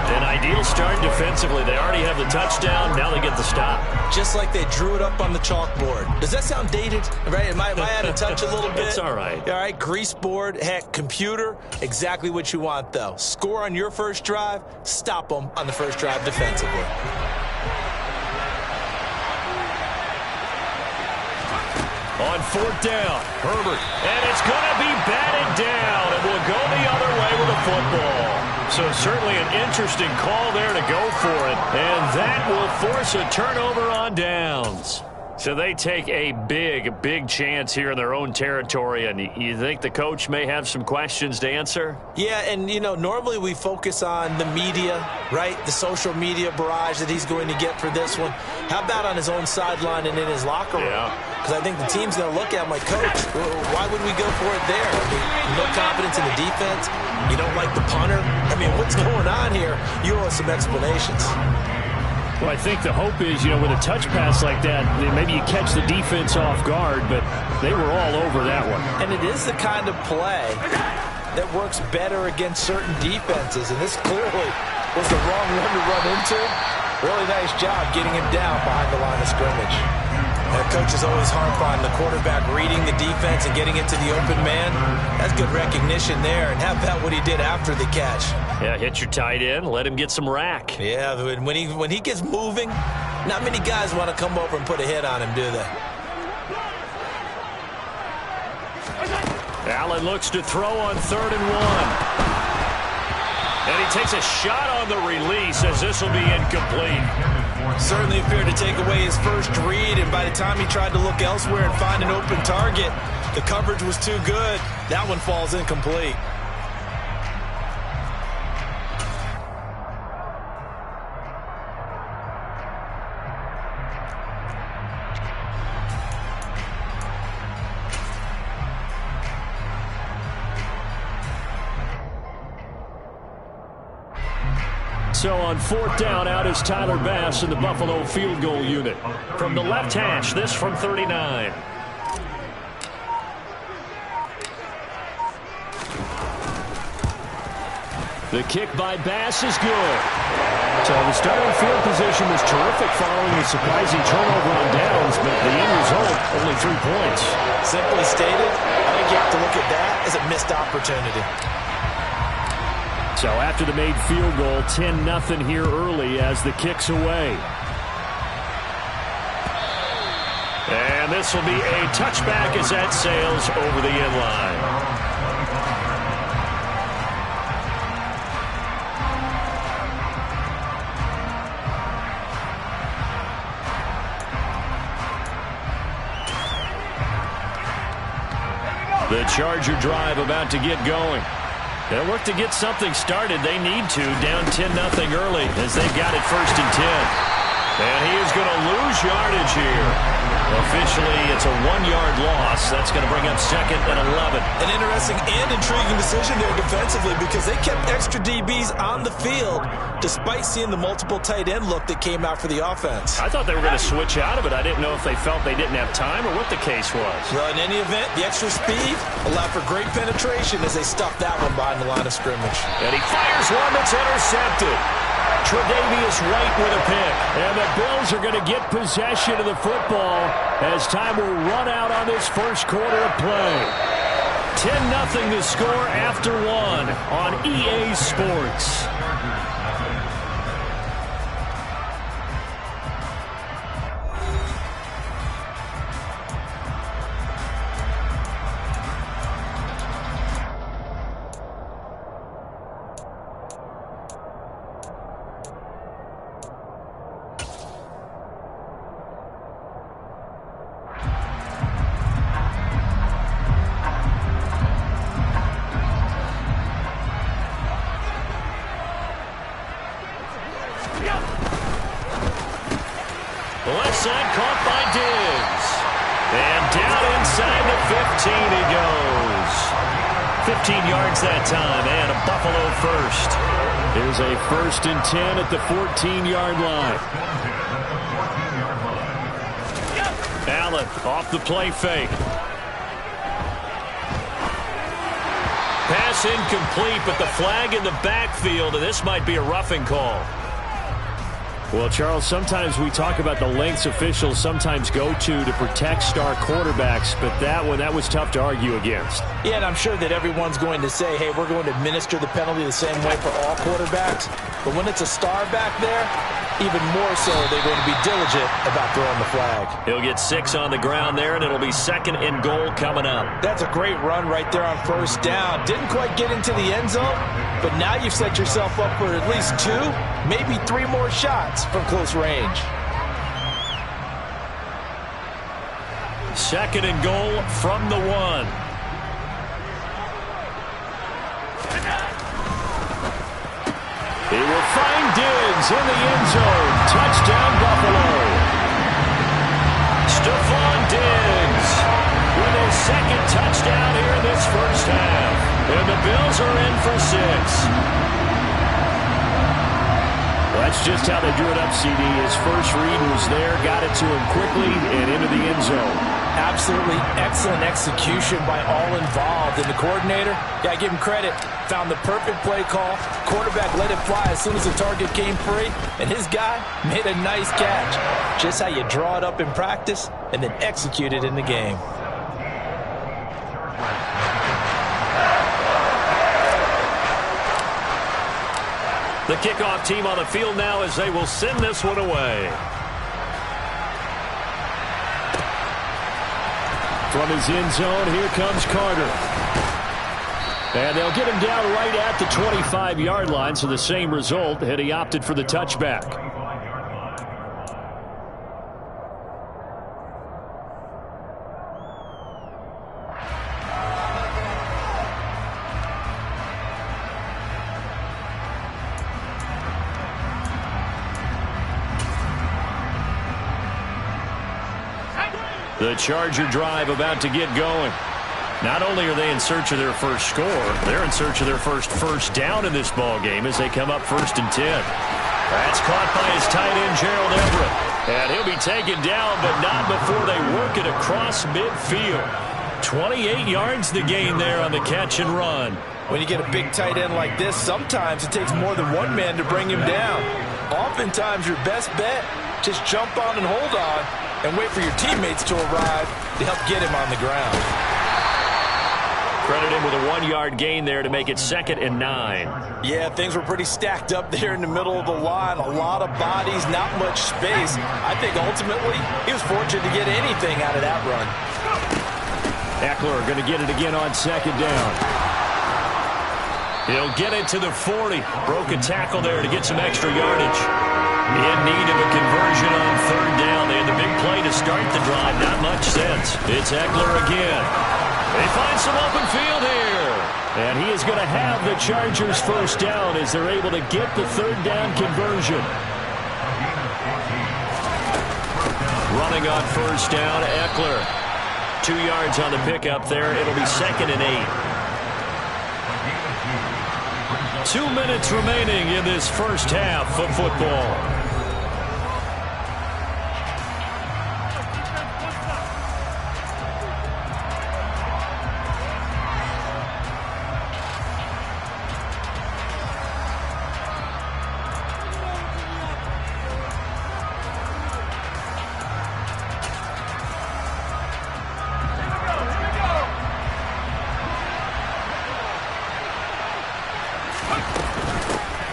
F: An ideal start defensively. They already have the touchdown. Now they get the stop.
B: Just like they drew it up on the chalkboard. Does that sound dated? Right? Am I out of touch a little bit?
F: It's all right.
B: All right, grease board, heck, computer. Exactly what you want, though. Score on your first drive. Stop them on the first drive defensively.
F: On 4th down, Herbert. And it's going to be batted down. It will go the other way with a football. So certainly an interesting call there to go for it. And that will force a turnover on downs. So they take a big chance here in their own territory. And you think the coach may have some questions to answer?
B: Yeah, and, you know, normally we focus on the media, right? The social media barrage that he's going to get for this one. How about on his own sideline and in his locker room? Because I think the team's going to look at him like, Coach, why would we go for it there? I mean, no confidence in the defense. You don't like the punter. I mean, what's going on here? You owe us some explanations.
F: Well, I think the hope is, you know, with a touch pass like that, maybe you catch the defense off guard, but they were all over that one.
B: And it is the kind of play that works better against certain defenses, and this clearly was the wrong one to run into. Really nice job getting him down behind the line of scrimmage. And coaches always harp on the quarterback reading the defense and getting into the open man. That's good recognition there. And how about what he did after the catch?
F: Yeah, hit your tight end, let him get some rack.
B: Yeah, when he gets moving, not many guys want to come over and put a hit on him, do they?
F: Allen looks to throw on 3rd and 1. And he takes a shot on the release as this will be incomplete.
B: Certainly appeared to take away his first read, and by the time he tried to look elsewhere and find an open target, the coverage was too good. That one falls incomplete.
F: So on 4th down, out is Tyler Bass in the Buffalo field goal unit. From the left hash, this from 39. The kick by Bass is good. So the starting field position was terrific following a surprising turnover on downs, but the end result, only 3 points.
B: Simply stated, I think you have to look at that as a missed opportunity.
F: So after the made field goal, 10-0 here early as the kick's away. And this will be a touchback as that sails over the end line. The Charger drive about to get going. They'll look to get something started. They need to, down 10-0 early as they've got it 1st and 10. And he is going to lose yardage here. Officially, it's a 1-yard loss. That's going to bring up 2nd and 11.
G: An interesting and intriguing decision there defensively because they kept extra DBs on the field despite seeing the multiple tight end look that came out for the offense.
F: I thought they were going to switch out of it. I didn't know if they felt they didn't have time or what the case was.
G: Well, in any event, the extra speed allowed for great penetration as they stuffed that one behind the line of scrimmage.
F: And he fires one that's intercepted. Tre'Davious White with a pick. And the Bills are going to get possession of the football as time will run out on this first quarter of play. 10-0 the score after 1 on EA Sports. Left side caught by Diggs. And down inside the 15 he goes. 15 yards that time and a Buffalo first. Here's a 1st and 10 at the 14-yard line. Allen off the play fake. Pass incomplete, but the flag in the backfield, and this might be a roughing call. Well, Charles, sometimes we talk about the lengths officials sometimes go to protect star quarterbacks, but that was tough to argue against.
B: Yeah, and I'm sure that everyone's going to say, hey, we're going to administer the penalty the same way for all quarterbacks. But when it's a star back there, even more so they're going to be diligent about throwing the flag.
F: He'll get 6 on the ground there, and it'll be 2nd and goal coming up.
B: That's a great run right there on 1st down. Didn't quite get into the end zone, but now you've set yourself up for at least 2, maybe 3 more shots from close range.
F: 2nd and goal from the 1. He will find Diggs in the end zone. Touchdown, Buffalo. Stephon Diggs with his 2nd touchdown here in this first half. And the Bills are in for 6. That's just how they drew it up, CD. His first read was there, got it to him quickly, and into the end zone.
B: Absolutely excellent execution by all involved. And the coordinator, got to give him credit, found the perfect play call. Quarterback let it fly as soon as the target came free, and his guy made a nice catch. Just how you draw it up in practice and then execute it in the game.
F: The kickoff team on the field now as they will send this one away. From his end zone, here comes Carter. And they'll get him down right at the 25-yard line, so the same result, and he opted for the touchback. The Charger drive about to get going. Not only are they in search of their first score, they're in search of their first down in this ball game as they come up 1st and 10. That's caught by his tight end, Gerald Everett. And he'll be taken down, but not before they work it across midfield. 28 yards the gain there on the catch and run.
B: When you get a big tight end like this, sometimes it takes more than one man to bring him down. Oftentimes, your best bet, just jump on and hold on and wait for your teammates to arrive to help get him on the ground.
F: Credit him with a 1-yard gain there to make it 2nd and 9.
B: Yeah, things were pretty stacked up there in the middle of the line. A lot of bodies, not much space. I think ultimately he was fortunate to get anything out of that run.
F: Eckler going to get it again on 2nd down. He'll get it to the 40. Broke a tackle there to get some extra yardage. In need of a conversion on 3rd down. They had the big play to start the drive. Not much sense. It's Eckler again. He finds some open field here. And he is going to have the Chargers first down as they're able to get the third down conversion. Running on first down, Eckler. 2 yards on the pickup there. It'll be 2nd and 8. 2 minutes remaining in this first half of football.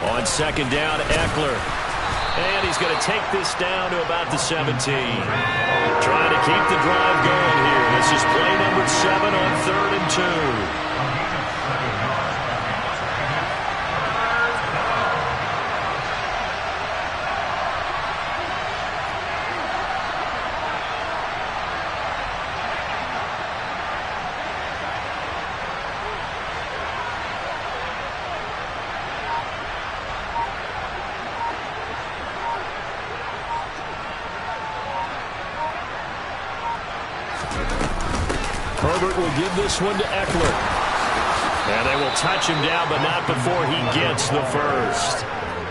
F: On second down, Eckler. And he's going to take this down to about the 17. Trying to keep the drive going here. This is play number 7 on 3rd and 2. Herbert will give this one to Eckler. And they will touch him down, but not before he gets the first.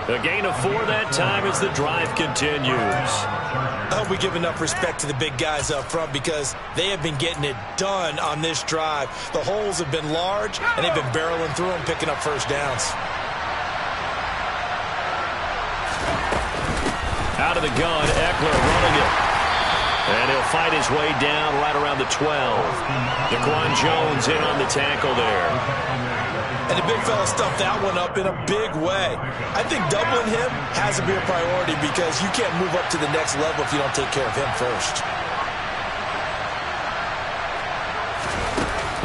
F: A gain of 4 that time as the drive continues.
G: I hope we give enough respect to the big guys up front because they have been getting it done on this drive. The holes have been large, and they've been barreling through them, picking up first downs.
F: Out of the gun, Eckler running it. And he'll fight his way down right around the 12. Daquan Jones in on the tackle there.
G: And the big fella stuffed that one up in a big way. I think doubling him has to be a priority because you can't move up to the next level if you don't take care of him first.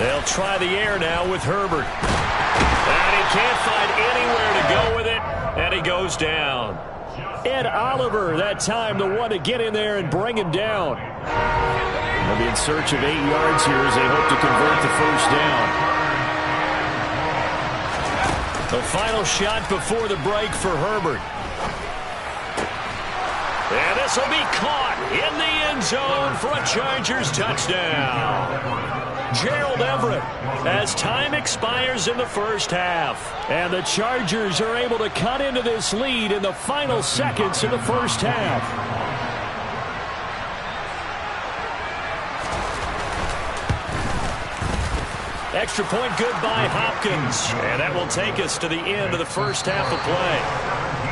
F: They'll try the air now with Herbert. And he can't find anywhere to go with it, and he goes down. Ed Oliver, that time, the one to get in there and bring him down. They'll be in search of 8 yards here as they hope to convert the first down. The final shot before the break for Herbert. And this will be caught in the end zone for a Chargers touchdown. Gerald Everett as time expires in the first half. And the Chargers are able to cut into this lead in the final seconds of the first half. Extra point good by Hopkins. And that will take us to the end of the first half of play.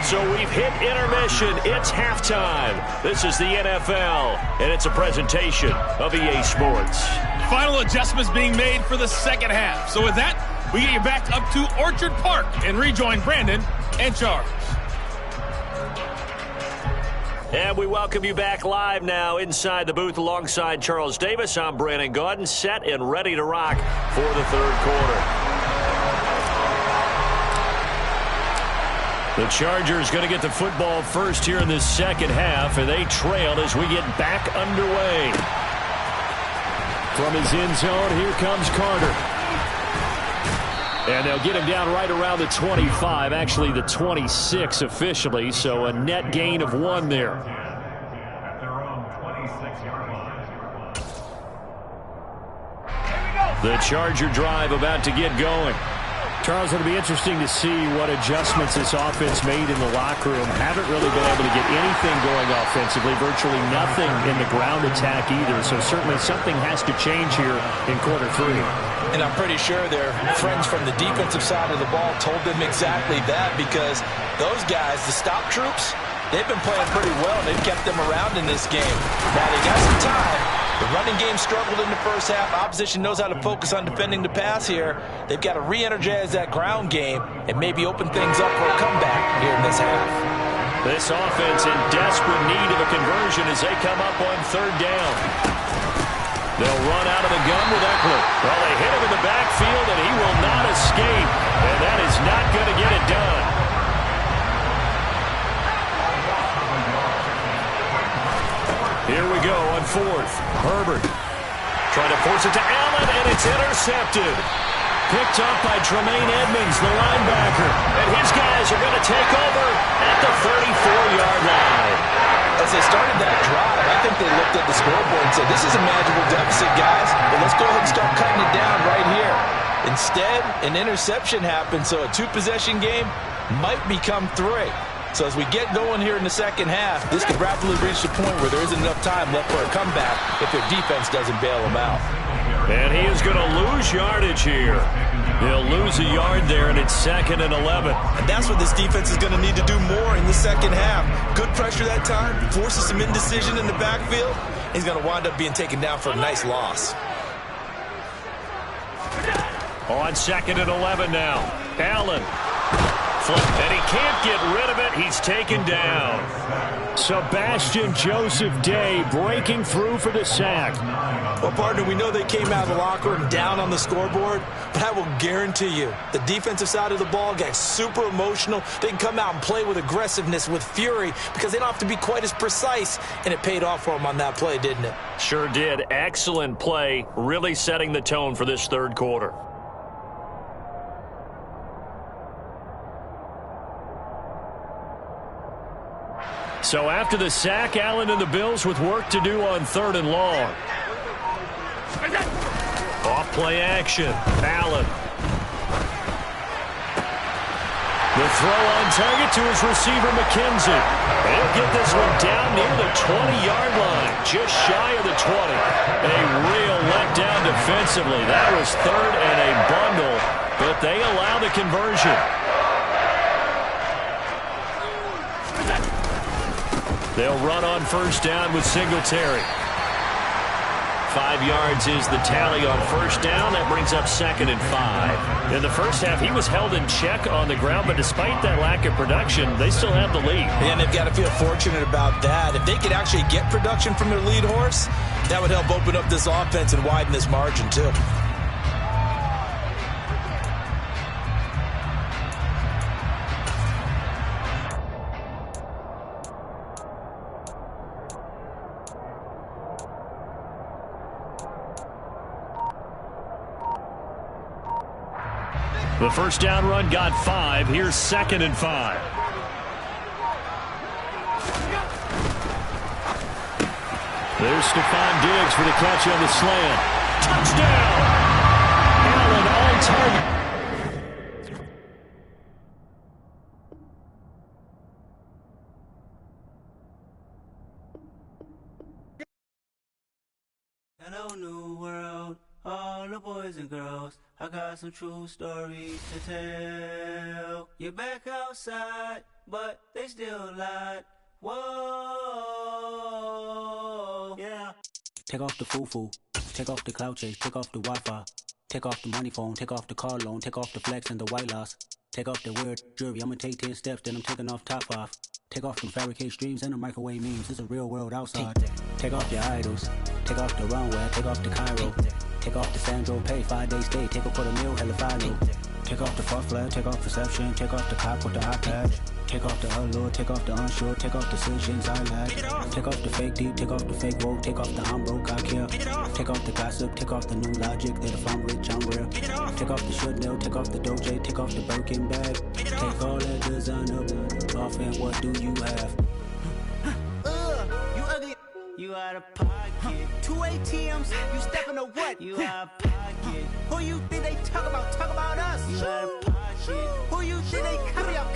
F: So we've hit intermission. It's halftime. This is the NFL, and it's a presentation of EA Sports.
D: Final adjustments being made for the second half. So with that, we get you back up to Orchard Park and rejoin Brandon and Charles.
F: And we welcome you back live now inside the booth alongside Charles Davis. I'm Brandon Gaudin, set and ready to rock for the third quarter. The Chargers going to get the football first here in this second half, and they trail as we get back underway. From his end zone, here comes Carter. And they'll get him down right around the 25, actually the 26 officially, so a net gain of 1 there.
C: At their own 26-yard line.
F: The Charger drive about to get going.
H: Charles, it'll be interesting to see what adjustments this offense made in the locker room. Haven't really been able to get anything going offensively, virtually nothing in the ground attack either. So certainly something has to change here in quarter 3.
G: And I'm pretty sure their friends from the defensive side of the ball told them exactly that because those guys, the stop troops, they've been playing pretty well. They've kept them around in this game. Now they got some time. The running game struggled in the first half. Opposition knows how to focus on defending the pass here. They've got to re-energize that ground game and maybe open things up for a comeback here in this half.
F: This offense in desperate need of a conversion as they come up on third down. They'll run out of the gun with Eckler. Well, they hit him in the backfield, and he will not escape. And that is not going to get it done. Here we go on fourth. Herbert Trying to force it to Allen, and it's intercepted. Picked up by Tremaine Edmonds, the linebacker. And his guys are going to take over at the 34-yard line.
G: As they started that drive, I think they looked at the scoreboard and said, this is a manageable deficit, guys, but let's go ahead and start cutting it down right here. Instead, an interception happened, so a two-possession game might become 3. So as we get going here in the second half, this could rapidly reach the point where there isn't enough time left for a comeback if their defense doesn't bail them out.
F: And he is going to lose yardage here. He'll lose a yard there, and it's 2nd and 11.
B: And that's what this defense is going to need to do more in the second half. Good pressure that time, forces some indecision in the backfield. He's going to wind up being taken down for a nice loss.
F: On 2nd and 11 now. Allen. And he can't get rid of it. He's taken down.
H: Sebastian Joseph Day breaking through for the sack.
B: Well, partner, we know they came out of the locker room down on the scoreboard, but I will guarantee you the defensive side of the ball got super emotional. They can come out and play with aggressiveness, with fury, because they don't have to be quite as precise, and it paid off for them on that play, didn't it?
F: Sure did. Excellent play, really setting the tone for this third quarter.
H: So after the sack, Allen and the Bills with work to do on 3rd and long.
F: Off play action. Allen.
H: The throw on target to his receiver, McKenzie. He'll get this one down near the 20-yard line, just shy of the 20. A real letdown defensively. That was 3rd and a bundle, but they allow the conversion. They'll run on 1st down with Singletary. 5 yards is the tally on 1st down. That brings up 2nd and 5. In the first half, he was held in check on the ground, but despite that lack of production, they still have the lead.
B: And they've got to feel fortunate about that. If they could actually get production from their lead horse, that would help open up this offense and widen this margin, too.
H: The first down run got 5. Here's 2nd and 5. There's Stephon Diggs for the catch on the slant. Touchdown! Allen on target.
I: Hello, new world. All the boys and girls, I got some true stories to tell. You're back outside, but they still lied. Whoa, yeah.
J: Take off the foo-foo, take off the cloud chase, take off the Wi-Fi. Take off the money phone, take off the car loan, take off the flex and the white loss. Take off the weird jewelry, I'ma take 10 steps, then I'm taking off top 5. Take off them fabricate streams and the microwave memes, it's a real world outside. Take off your idols, take off the runway, take off the Cairo. Take off the Sandro pay, 5-day stay, take off for the meal, hella final. Take off the far flag, take off perception, take off the cop with the eye patch. Take off the allure, take off the unsure, take off decisions I lack. Take off the fake deep, take off the fake woke, take off the I'm broke, I care. Take off the gossip, take off the new logic, that if I'm rich, I'm real. Take off the should know, take off the doje, take off the Birkin bag. Take all that designer off and what do you have?
I: You ugly. You out of pocket. 2 ATMs, you stepping to what? You out of pocket. Who you think they talk about? Talk about us. You out of pocket. Who you think they carry up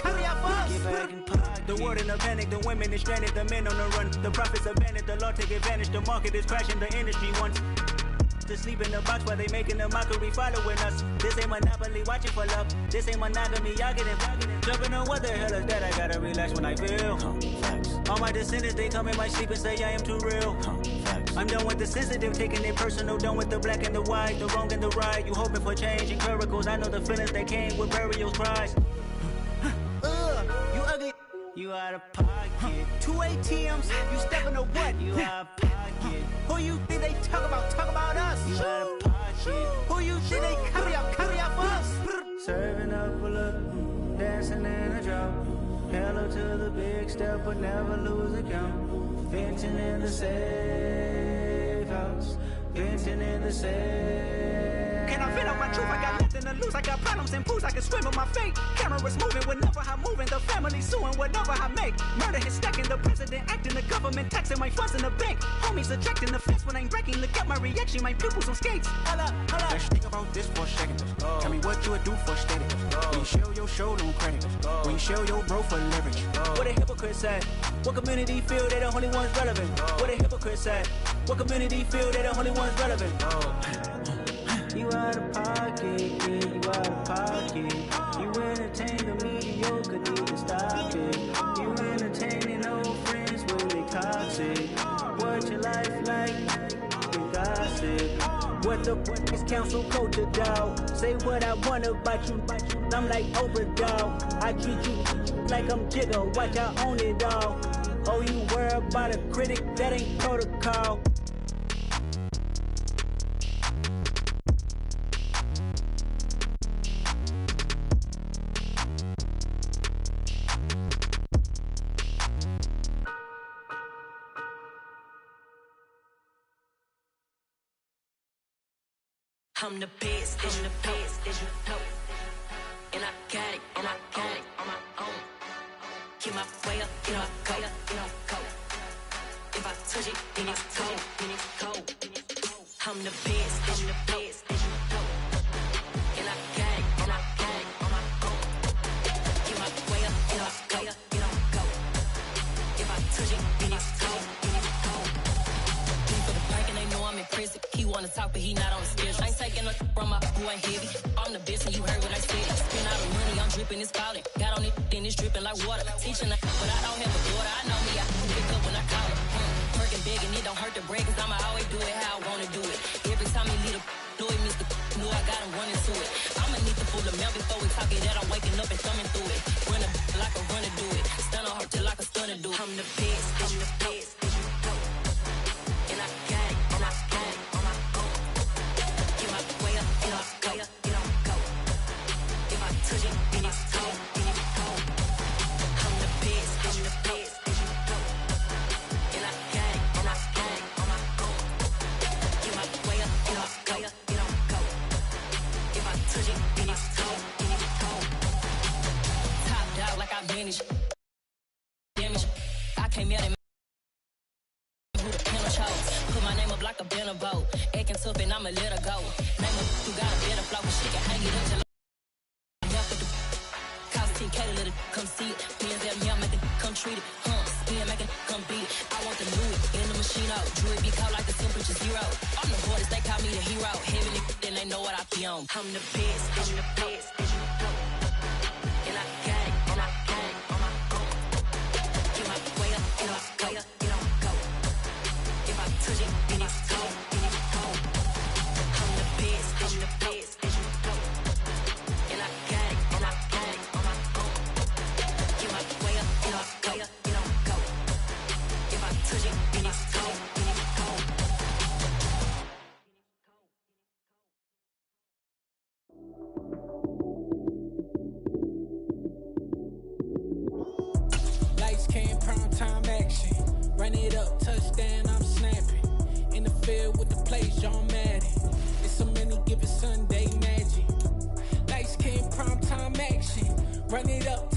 I: us? Get back in pocket. The world in a panic, the women is stranded, the men on the run. The profits abandoned, the law take advantage. The market is crashing, the industry wants to sleep in the box while they making a mockery following us. This ain't Monopoly, watching for love. This ain't monogamy, y'all getting jumping on what the hell is that? I gotta relax when I feel. All my descendants, they come in my sleep and say I am too real. I'm done with the sensitive, taking it personal. Done with the black and the white, the wrong and the right. You hoping for change and miracles. I know the feelings that came with burial cries. You ugly. You out of pocket. 2 ATMs, you stepping to what? You out of pocket. Who you think they talk about? Talk about us. You out of pocket. Who you think they carry up us? Serving up a look, dancing in a drop. Hello to the big step, but never lose a count. Venting in the safe house.
J: dancing in the sand. Can I vent out my truth? I got nothing to lose. I got problems and booze. I can swim with my fate. Cameras moving whenever I'm moving. The family suing whatever I make. Murder is stacking. The president acting. The government taxing my funds in the bank. Homies ejecting the fence when I'm breaking. Look at my reaction. My pupils on skates. Hold up, hold up. Let's think about this for a second. Tell me what you would do for status. When you show your show, don't credit. When you show your bro for leverage. What a hypocrite said. What community feel they the only ones relevant? What a hypocrite said. What community feel they the only ones relevant? You out of pocket, yeah, you out of pocket. You entertain the mediocre, need to stop it. You entertaining old friends when they toxic. What your life like? You gossip. What the is council culture, dog? Say what I want about you. I'm like Oprah, dog. I treat you like I'm Jigga. Watch I own it, dog. Oh, you worry about a critic? That ain't protocol.
K: I'm the best, and the best, as you know. And I got it, and I got it on my own. Get my way up, get my go, get my go. If I touch it, then it's cold, then it's cold. I'm the best, and the best, as you know. And I got it, and I got it on my own. Get my way up, get my go, get my go. If I touch it, then it's cold, then it's cold. Deep for the bank and they know I'm in prison. He wanna talk, but he not on the schedule. I ain't taking no from my who ain't heavy. I'm the best and you heard what I said. Spend all the money, I'm dripping, it's falling. Got on it, then it's dripping like water. Teaching but I don't have a daughter. I know me, I pick up when I call it. Working big and it don't hurt to break, cause I'ma always do it how I wanna do it. Every time he lead a do it, Mr. Knew I got him running to it. I'ma need to pull the mail before we talk it that I'm waking up and thumbing through it. Run a like a runner do it. Stun on her till like a stunner do it. I'm the best, I'm the best, as you know. And I got it, and I got it on my own. Get my way up, get my go, get my go. If I touch it, then it's cold, then it's cold. I'm the best, as you know. And I got it, and I got it on my own. Get my way up, get my go, get my go. If I touch it, then it's cold, then it's cold. Top dog like I manage. Damage. I came out and who the pen chose. Put my name up like a banner boat. Acting tough and I'ma let her go. Name up who got a better flow, but she can hang it up till cost 10K to let it come see it. Me and them young make it come treat it. Spin make it come beat it. I want the Louis in the machine out. Jewelry be called like the temperature zero. I'm the hardest, they call me the hero. Heaven then they know what I be on. I'm the best, I'm the best, as you know. And I got it, and I got it on my own. Get my way up, get my go, get my go. If I touch it, then it's cold, then it's cold. I'm the best, I'm the best, as you know. And I got it, and I got it on my own. Get my way up, get my go, get my go. If I touch it, then it's cold, then it's cold.
L: Lights came, prime time action. Run it up, touchdown, I'm snapping. In the field with the plays, John Madden. It's so many given Sunday magic. Lights came, prime time action. Run it up,